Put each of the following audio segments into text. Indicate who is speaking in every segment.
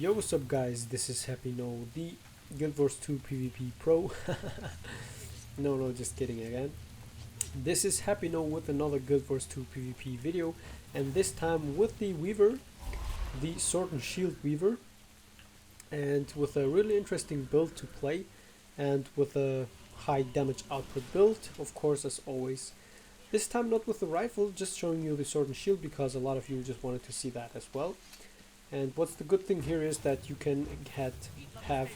Speaker 1: Yo, what's up guys, this is HappyNo, the Guild Wars 2 PvP Pro. No, just kidding again. This is HappyNo with another Guild Wars 2 PvP video, and this time with the Weaver, the Sword and Shield Weaver, and with a really interesting build to play, and with a high damage output build, of course, as always. This time not with the rifle, just showing you the Sword and Shield because a lot of you just wanted to see that as well. And what's the good thing here is that you can have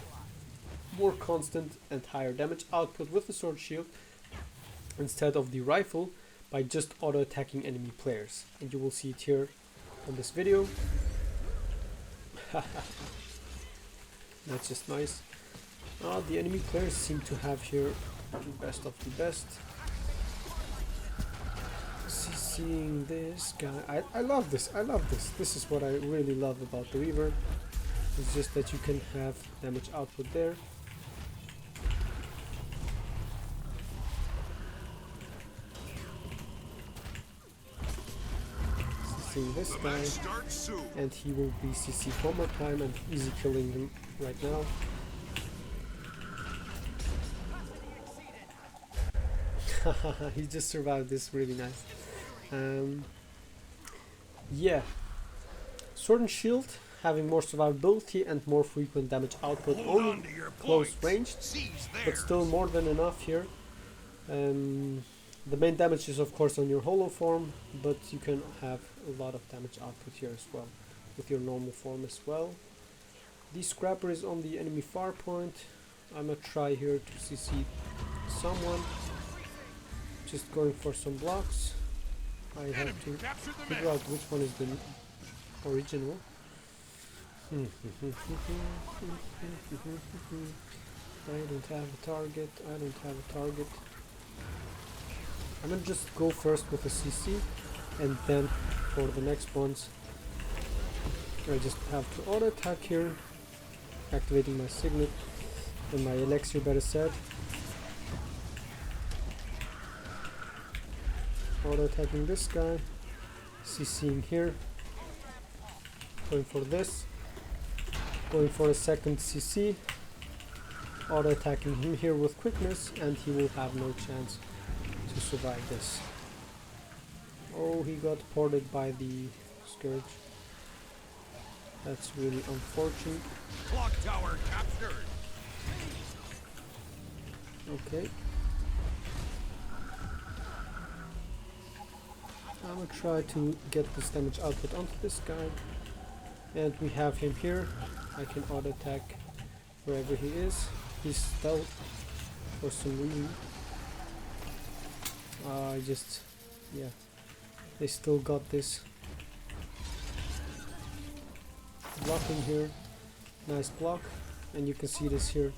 Speaker 1: more constant and higher damage output with the sword shield instead of the rifle by just auto attacking enemy players, and you will see it here on this video. That's just nice. The enemy players seem to have here the best of the best. Seeing this guy, I love this. This is what I really love about the Weaver. It's just that you can have damage output there. Seeing this guy, and he will be CC'd one more time and easy killing him right now. He just survived this, really nice. Yeah, Sword and Shield having more survivability and more frequent damage output, only close ranged, but still more than enough here. The main damage is of course on your holo form, but you can have a lot of damage output here as well with your normal form as well. The Scrapper is on the enemy far point. I'm gonna try here to CC someone, just going for some blocks. I have to figure out which one is the original. I don't have a target. I'm gonna just go first with a CC, and then for the next ones I just have to auto attack here, activating my signet and my elixir, better said. Auto attacking this guy, CCing here, going for this, going for a second CC, auto attacking him here with quickness, and he will have no chance to survive this. Oh, he got ported by the Scourge. That's really unfortunate.
Speaker 2: Clock tower captured.
Speaker 1: Okay. I'm gonna try to get this damage output onto this guy, and we have him here. I can auto attack wherever he is. He's stealth for some reason. Yeah, they still got this. Blocking here, nice block, and you can see this here.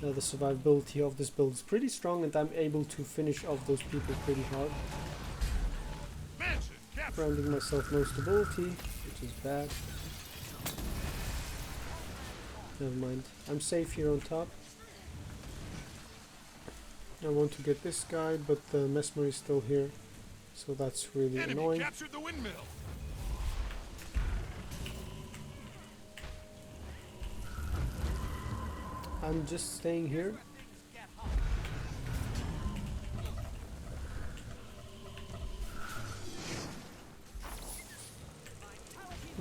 Speaker 1: Now the survivability of this build is pretty strong, and I'm able to finish off those people pretty hard. Granting myself no stability, which is bad. Never mind, I'm safe here on top. I want to get this guy, but the Mesmer is still here, so that's really annoying.
Speaker 2: Captured the windmill.
Speaker 1: I'm just staying here.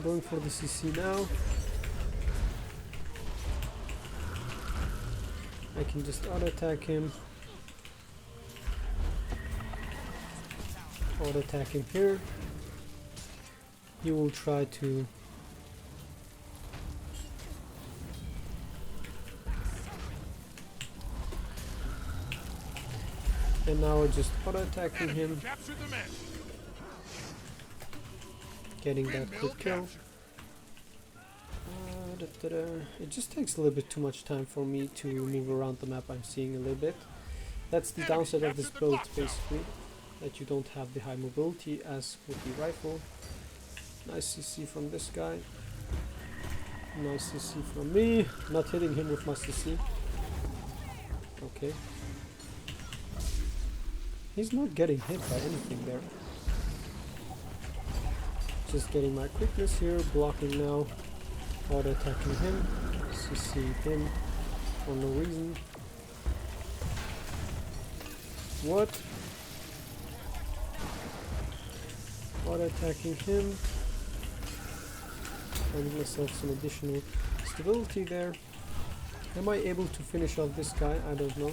Speaker 1: Going for the CC now. I can just auto attack him. Auto attack him here. He will try to and now we're just auto attacking him, getting that quick kill. It just takes a little bit too much time for me to move around the map. I'm seeing a little bit. That's the downside of this build, basically, that you don't have the high mobility as with the rifle. Nice CC from this guy. Nice CC from me. Not hitting him with my CC. Okay. He's not getting hit by anything there. Just getting my quickness here, blocking now. Auto attacking him. CC him for no reason. What? Auto attacking him. Finding myself some additional stability there. Am I able to finish off this guy? I don't know.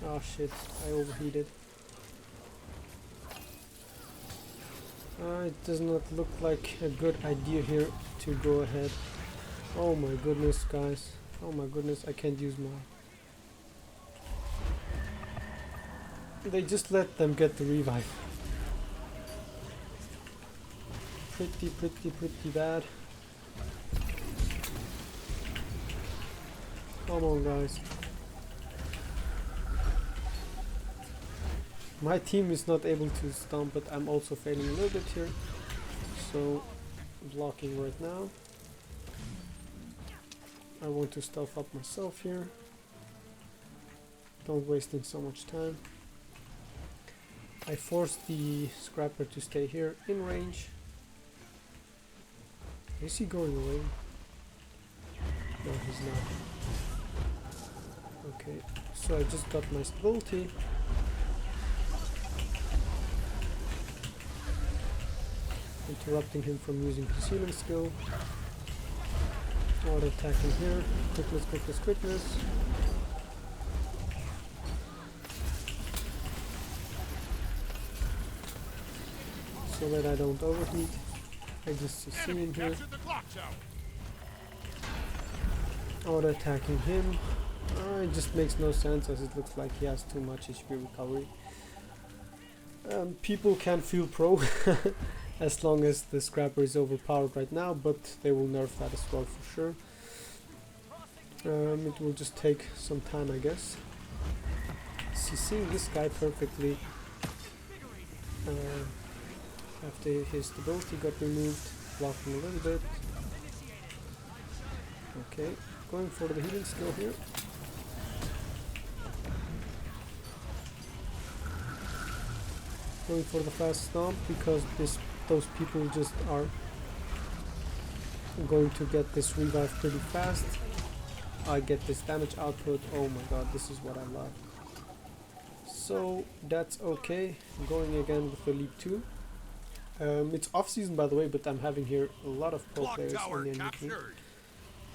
Speaker 1: Oh shit, I overheated. It does not look like a good idea here to go ahead. Oh my goodness, guys. Oh my goodness, I can't use my... They just let them get the revive. Pretty bad. Come on, guys. My team is not able to stomp, but I'm also failing a little bit here. So, blocking right now. I want to stuff up myself here. Don't wasting so much time. I forced the scrapper to stay here in range. Is he going away? No, he's not. Okay, so I just got my stability. Interrupting him from using his healing skill. Auto attacking here. Quickness. So that I don't overheat. I just see him here. Auto attacking him. It just makes no sense as it looks like he has too much HP recovery. People can feel pro as long as the scrapper is overpowered right now, but they will nerf that as well for sure. It will just take some time, I guess. Seeing this guy perfectly after his stability got removed, blocking a little bit. Okay, going for the healing skill here. Going for the fast stomp because those people just are going to get this revive pretty fast. I get this damage output. Oh my god, this is what I love. So that's okay. Going again with the League 2. It's off season by the way, but I'm having here a lot of pro players in the enemy.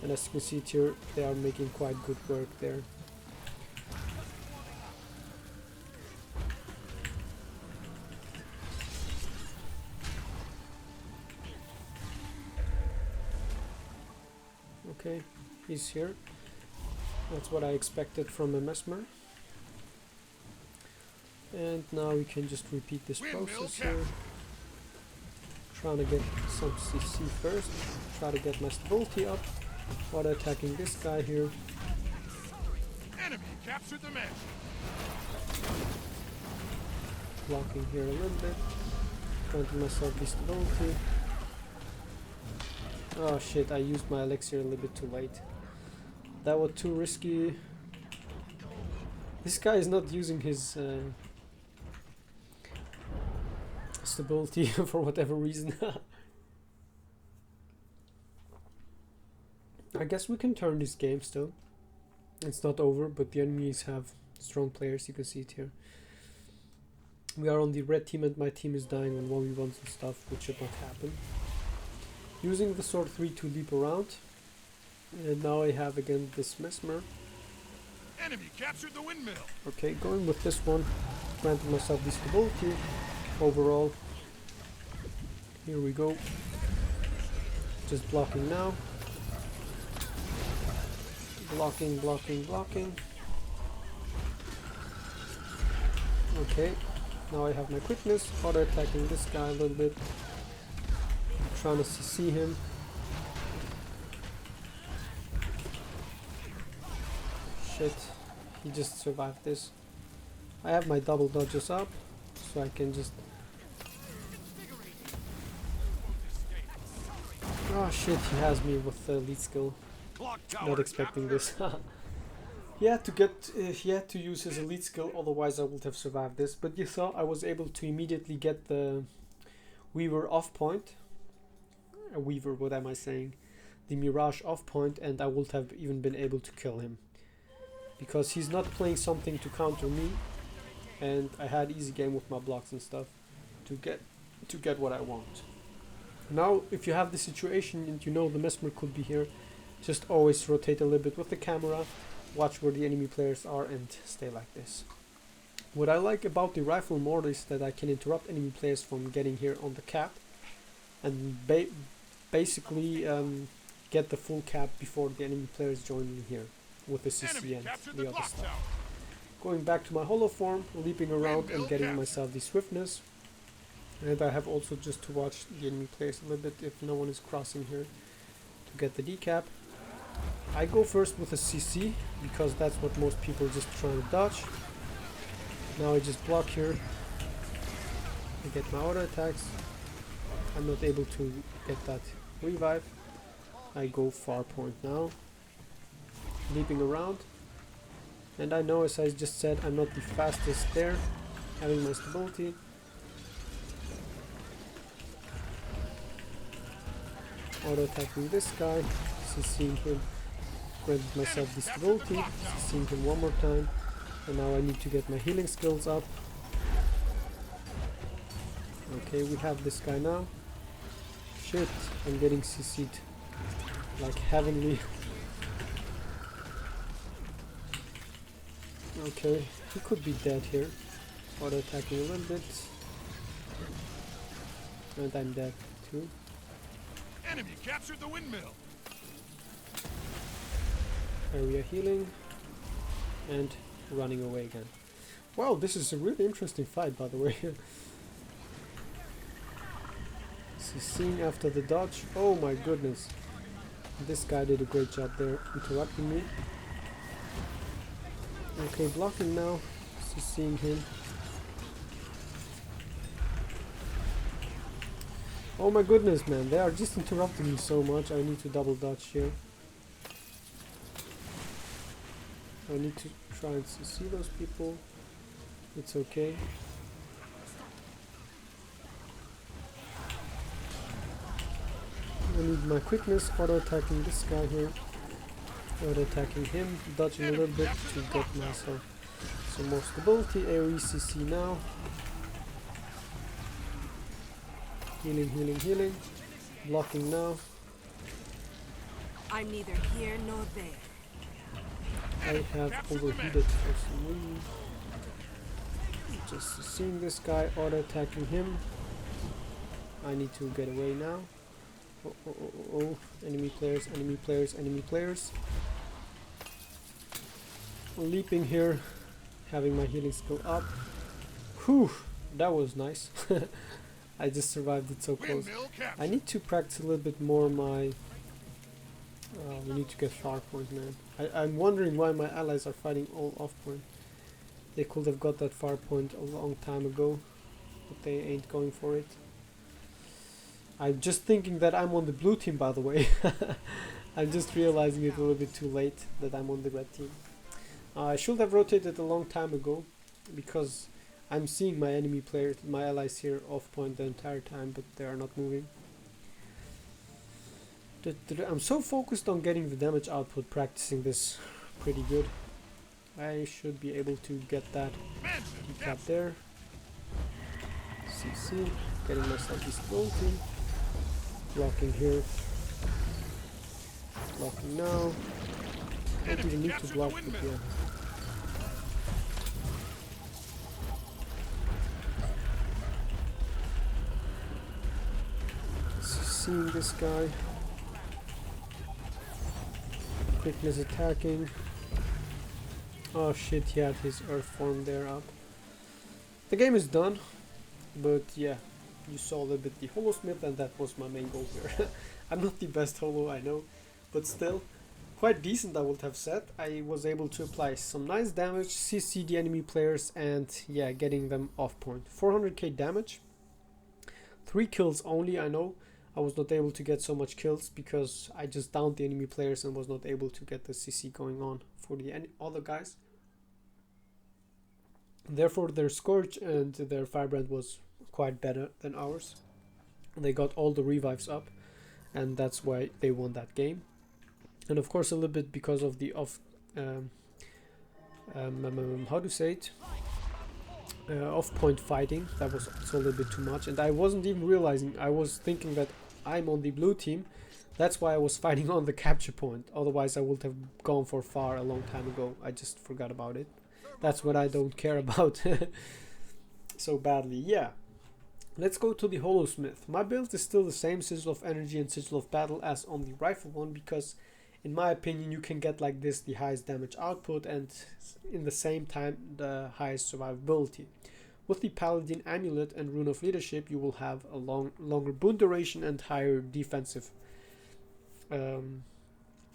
Speaker 1: And as you can see here, they are making quite good work there. Okay, he's here. That's what I expected from a Mesmer. And now we can just repeat this process here. Trying to get some CC first. Try to get my stability up. While attacking this guy here.
Speaker 2: Enemy captured the man.
Speaker 1: Blocking here a little bit. Granting myself the stability. Oh shit, I used my elixir a little bit too late. That was too risky. This guy is not using his stability for whatever reason. I guess we can turn this game still. It's not over, but the enemies have strong players, you can see it here. We are on the red team and my team is dying on 1v1s and stuff, which should not happen. Using the sword 3 to leap around. And now I have again this Mesmer.
Speaker 2: Enemy captured the windmill.
Speaker 1: Okay, going with this one, granting myself the stability overall. Here we go. Just blocking now. Blocking. Okay, now I have my quickness, auto attacking this guy a little bit. Trying to CC him. Shit, he just survived this. I have my double dodges up, so I can just... Oh shit, he has me with the lead skill. Not expecting this. He had to use his elite skill, otherwise I would have survived this. But you saw I was able to immediately get the Weaver off point. Weaver, what am I saying? The Mirage off point, and I would have even been able to kill him. Because he's not playing something to counter me, and I had easy game with my blocks and stuff to get what I want. Now, if you have the situation and you know the Mesmer could be here, just always rotate a little bit with the camera, watch where the enemy players are, and stay like this. What I like about the rifle mode is that I can interrupt enemy players from getting here on the cap, and basically get the full cap before the enemy players join me here with the CC and the other stuff. Going back to my holo form, leaping around and getting myself the swiftness. And I have also just to watch the enemy players a little bit if no one is crossing here to get the decap. I go first with a CC because that's what most people just try to dodge. Now I just block here. I get my auto attacks. I'm not able to get that revive. I go far point now. Leaping around. And I know, as I just said, I'm not the fastest there. Having my stability. Auto attacking this guy, CCing him, granted myself the stability, CCing him one more time, and now I need to get my healing skills up. Okay, we have this guy now. Shit, I'm getting CC'd like heavenly. Okay, he could be dead here. Auto attacking a little bit, and I'm dead too.
Speaker 2: Enemy captured the windmill.
Speaker 1: Area healing and running away again. Wow, this is a really interesting fight, by the way. CCing after the dodge. Oh my goodness. This guy did a great job there interrupting me. Okay, blocking now. CCing him. Oh my goodness, man, they are just interrupting me so much. I need to double dodge here. I need to try and see those people. It's okay. I need my quickness, auto attacking this guy here. Auto attacking him, dodging a little bit to get myself some more stability. AoE CC now. Healing, healing, healing. Blocking now.
Speaker 3: I'm neither here nor there.
Speaker 1: I have overheated for some reason. Just seeing this guy, auto attacking him. I need to get away now. Oh, oh, oh, oh, oh. Enemy players, enemy players, enemy players. Leaping here, having my healing skill up. Whew, that was nice. I just survived it so close. I need to practice a little bit more my... we need to get far point, man. I'm wondering why my allies are fighting all off point. They could have got that far point a long time ago, but they ain't going for it. I'm just thinking that I'm on the blue team, by the way. I'm just realizing it a little bit too late that I'm on the red team. I should have rotated a long time ago, because I'm seeing my enemy players, my allies here off point the entire time, but they are not moving. I'm so focused on getting the damage output, practicing this pretty good. I should be able to get that decap there. CC, getting myself this ulti. Blocking here. Blocking now. Don't even need to block, but yeah. Seeing this guy. Quickness attacking. Oh shit, he had his earth form there up. The game is done, but yeah, you saw a little bit the Holosmith, and that was my main goal here. I'm not the best holo, I know, but still quite decent, I would have said. I was able to apply some nice damage, CC the enemy players, and yeah, getting them off point. 400k damage, 3 kills only. I know I was not able to get so much kills because I just downed the enemy players and was not able to get the CC going on for the other guys. Therefore their Scourge and their Firebrand was quite better than ours. They got all the revives up, and that's why they won that game. And of course a little bit because of the how to say it, off-point fighting. That was also a little bit too much, and I wasn't even realizing. I was thinking that I'm on the blue team. That's why I was fighting on the capture point. Otherwise I would have gone for far a long time ago. I just forgot about it. That's what I don't care about so badly. Yeah, let's go to the Holosmith. My build is still the same, Sigil of Energy and Sigil of Battle, as on the rifle one, because in my opinion you can get like this the highest damage output and in the same time the highest survivability. With the Paladin Amulet and Rune of Leadership you will have a longer boon duration and higher defensive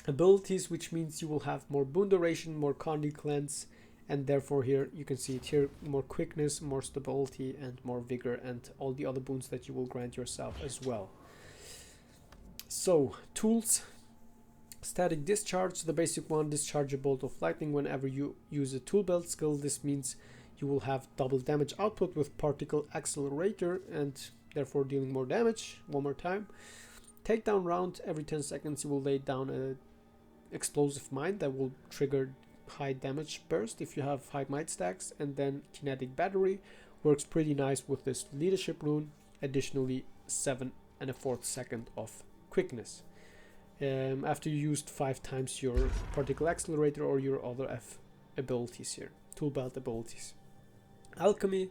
Speaker 1: abilities, which means you will have more boon duration, more Condi Cleanse, and therefore here you can see it here, more quickness, more stability, and more vigor, and all the other boons that you will grant yourself as well. So tools: static discharge, the basic one, discharge a bolt of lightning whenever you use a tool belt skill. This means you will have double damage output with particle accelerator and therefore dealing more damage. One more time. Takedown round, every 10 seconds you will lay down a explosive mine that will trigger high damage burst if you have high might stacks. And then kinetic battery works pretty nice with this leadership rune. Additionally 7 1/4 second of quickness after you used 5 times your particle accelerator or your other abilities here, tool belt abilities. Alchemy: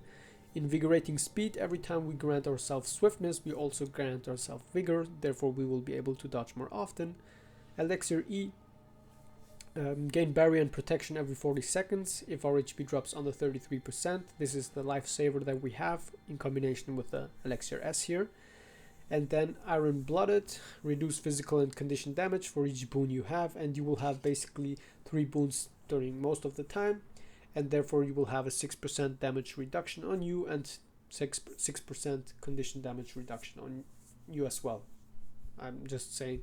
Speaker 1: invigorating speed. Every time we grant ourselves swiftness we also grant ourselves vigor, therefore we will be able to dodge more often. Elixir E: gain barrier and protection every 40 seconds if our HP drops under 33%. This is the lifesaver that we have in combination with the Elixir S here. And then Iron Blooded: reduce physical and condition damage for each boon you have, and you will have basically 3 boons during most of the time, and therefore you will have a 6% damage reduction on you and 6% condition damage reduction on you as well. I'm just saying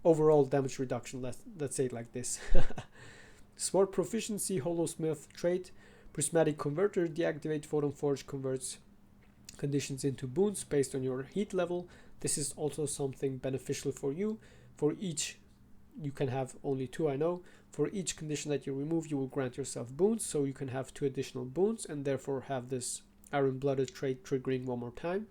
Speaker 1: overall damage reduction, let's say it like this. Sword Proficiency, Holosmith trait: Prismatic Converter, deactivate Photon Forge, converts conditions into boons based on your heat level. This is also something beneficial for you. For each, you can have only 2, I know. For each condition that you remove you will grant yourself boons, so you can have 2 additional boons and therefore have this Iron Blooded trait triggering one more time.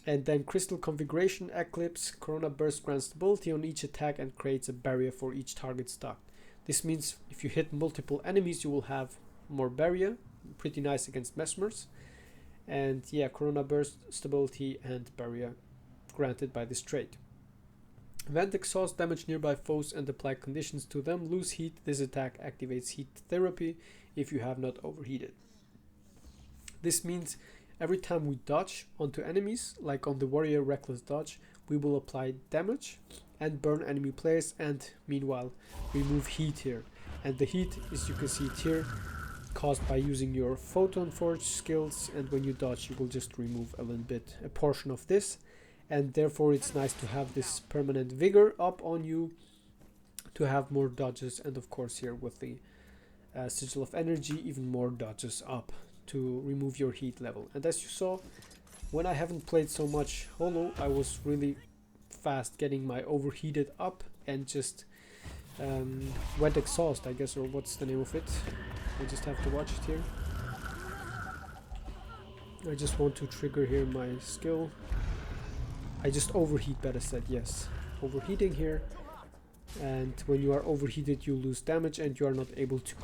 Speaker 1: And then Crystal Configuration Eclipse: Corona Burst grants stability on each attack and creates a barrier for each target stock. This means if you hit multiple enemies you will have more barrier, pretty nice against mesmers. And yeah, Corona Burst, stability, and barrier granted by this trait. Vent Exhaust: damage nearby foes and apply conditions to them. Lose heat. This attack activates heat therapy if you have not overheated. This means every time we dodge onto enemies, like on the Warrior Reckless Dodge, we will apply damage and burn enemy players, and meanwhile remove heat here. And the heat, as you can see it here, caused by using your Photon Forge skills, and when you dodge you will just remove a portion of this, and therefore it's nice to have this permanent vigor up on you to have more dodges, and of course here with the Sigil of Energy even more dodges up to remove your heat level. And as you saw, when I haven't played so much Holo, I was really fast getting my overheated up and just Vent Exhaust, I guess, or what's the name of it. I just have to watch it here. I just want to trigger here my skill. I just overheat, better said, yes. Overheating here, and when you are overheated you lose damage and you are not able to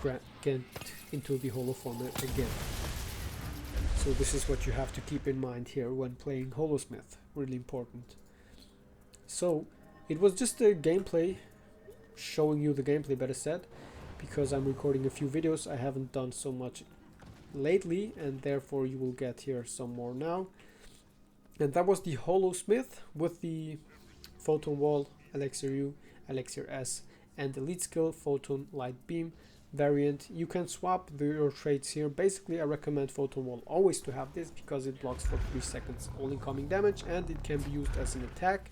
Speaker 1: get into the holo form again. So this is what you have to keep in mind here when playing Holosmith, really important. So it was just a gameplay, showing you the gameplay, better said, because I'm recording a few videos. I haven't done so much lately, and therefore you will get here some more now. And that was the Holosmith with the Photon Wall, Elixir U, Elixir S, and Elite Skill, Photon Light Beam variant. You can swap your traits here. Basically I recommend Photon Wall always to have this, because it blocks for 3 seconds all incoming damage, and it can be used as an attack.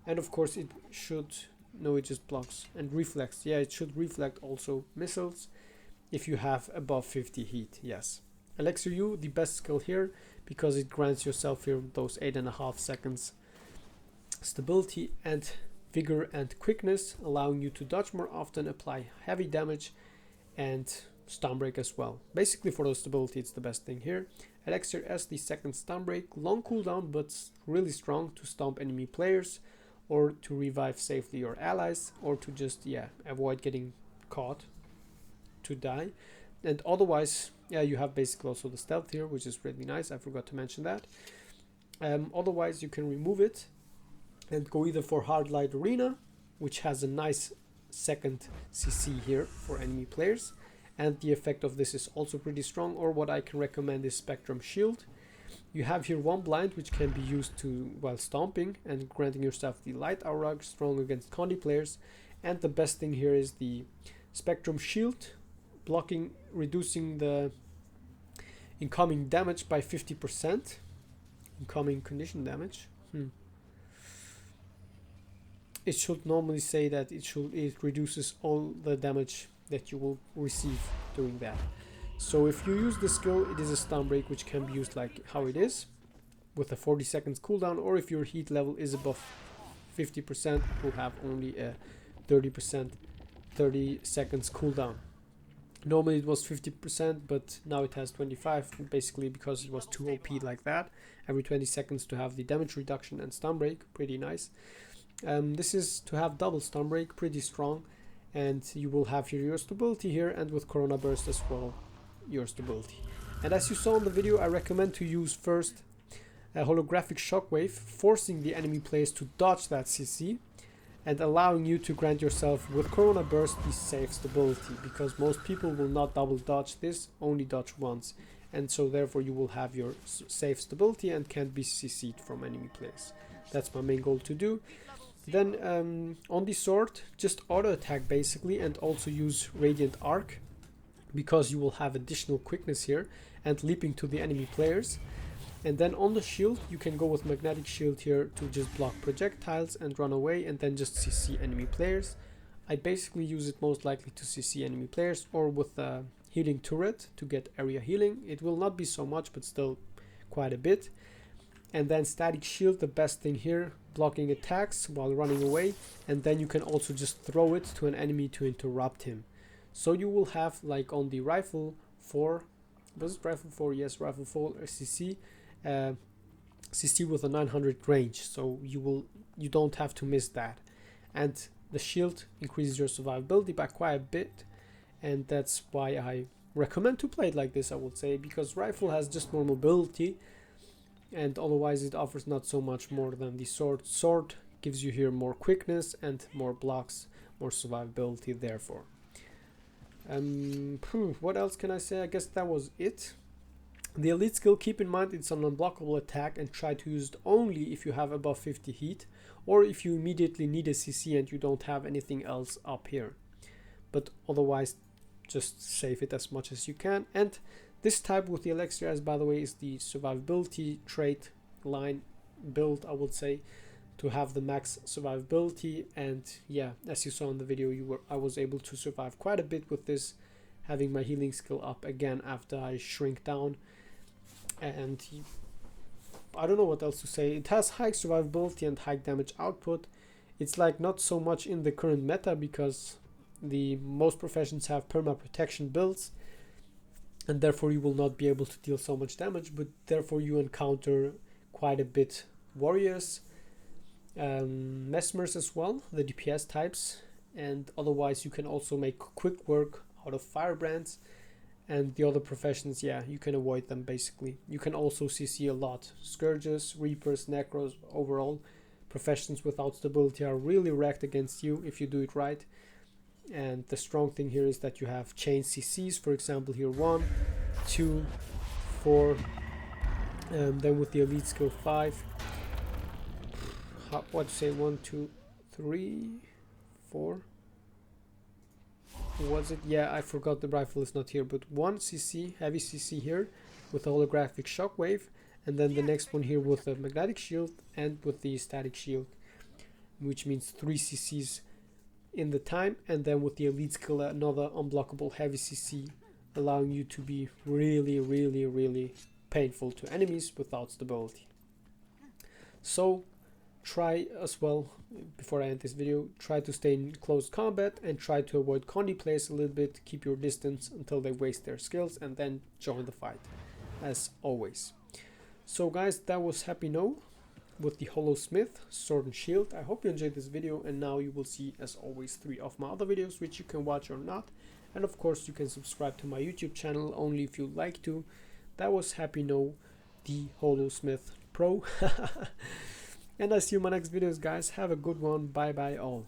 Speaker 1: And of course it should, no, it just blocks and reflects. Yeah, it should reflect also missiles if you have above 50 heat, yes. Elixir U, the best skill here, because it grants yourself here those 8.5 seconds stability and vigor and quickness, allowing you to dodge more often, apply heavy damage, and stun break as well. Basically for those stability, it's the best thing here. Elixir S, the second stun break, long cooldown but really strong to stomp enemy players, or to revive safely your allies, or to just avoid getting caught to die. And otherwise, you have basically also the stealth here, which is really nice. I forgot to mention that. Otherwise, you can remove it and go either for Hard Light Arena, which has a nice second CC here for enemy players, and the effect of this is also pretty strong, or what I can recommend is Spectrum Shield. You have here one blind which can be used to while stomping and granting yourself the light aura, strong against Condi players, and the best thing here is the Spectrum Shield, blocking, reducing the incoming damage by 50%. Incoming condition damage. It should normally say that it reduces all the damage that you will receive doing that. So if you use the skill, it is a stun break which can be used like how it is, with a 40 seconds cooldown, or if your heat level is above 50%, it will have only a 30 seconds cooldown. Normally it was 50%, but now it has 25, basically because it was too OP like that. Every 20 seconds to have the damage reduction and stun break, pretty nice. This is to have double stun break, pretty strong, and you will have here your stability here, and with Corona Burst as well, your stability. And as you saw in the video, I recommend to use first a holographic shockwave, forcing the enemy players to dodge that CC, and allowing you to grant yourself with Corona Burst the safe stability, because most people will not double dodge this, only dodge once, and so therefore you will have your safe stability and can't be CC'd from enemy players. That's my main goal to do. Then on the sword, just auto attack basically, and also use Radiant Arc, because you will have additional quickness here and leaping to the enemy players. And then on the shield, you can go with Magnetic Shield here to just block projectiles and run away, and then just CC enemy players. I basically use it most likely to CC enemy players, or with a healing turret to get area healing. It will not be so much, but still quite a bit. And then Static Shield, the best thing here, blocking attacks while running away, and then you can also just throw it to an enemy to interrupt him. So you will have, like on the Rifle 4, was it Rifle 4? Yes, Rifle 4 CC, CC with a 900 range, so you don't have to miss that. And the shield increases your survivability by quite a bit, and that's why I recommend to play it like this, I would say, because Rifle has just more mobility, and otherwise it offers not so much more than the sword. Sword gives you here more quickness and more blocks, more survivability therefore. What else can I say? I guess that was it. The elite skill, keep in mind it's an unblockable attack, and try to use it only if you have above 50 heat, or if you immediately need a CC and you don't have anything else up here. But otherwise, just save it as much as you can. And this type with the Elixir, as by the way, is the survivability trait line build, I would say, to have the max survivability. And yeah, as you saw in the video, I was able to survive quite a bit with this, having my healing skill up again after I shrink down. And I don't know what else to say. It has high survivability and high damage output. It's like not so much in the current meta, because the most professions have perma protection builds, and therefore you will not be able to deal so much damage, but therefore you encounter quite a bit warriors, mesmers as well, the DPS types, and otherwise you can also make quick work out of firebrands, and the other professions, yeah, you can avoid them basically. You can also CC a lot. Scourges, Reapers, Necros, overall professions without stability are really wrecked against you if you do it right. And the strong thing here is that you have chain CCs, for example here 1, 2, 4, then with the elite skill 5, what to say, 1, 2, 3, 4, was it? Yeah, I forgot the rifle is not here, but 1 CC, heavy CC here with a holographic shockwave, and then the next one here with a magnetic shield and with the static shield, which means 3 CCs in the time, and then with the elite skill another unblockable heavy CC allowing you to be really painful to enemies without stability. So try as well, before I end this video, try to stay in close combat and try to avoid condy plays a little bit. Keep your distance until they waste their skills and then join the fight, as always. So guys, that was HappyNo with the Holosmith sword and shield. I hope you enjoyed this video, and now you will see, as always, 3 of my other videos which you can watch or not. And of course you can subscribe to my YouTube channel only if you like to. That was HappyNo, the Holosmith Pro. And I see you in my next videos, guys. Have a good one. Bye bye all.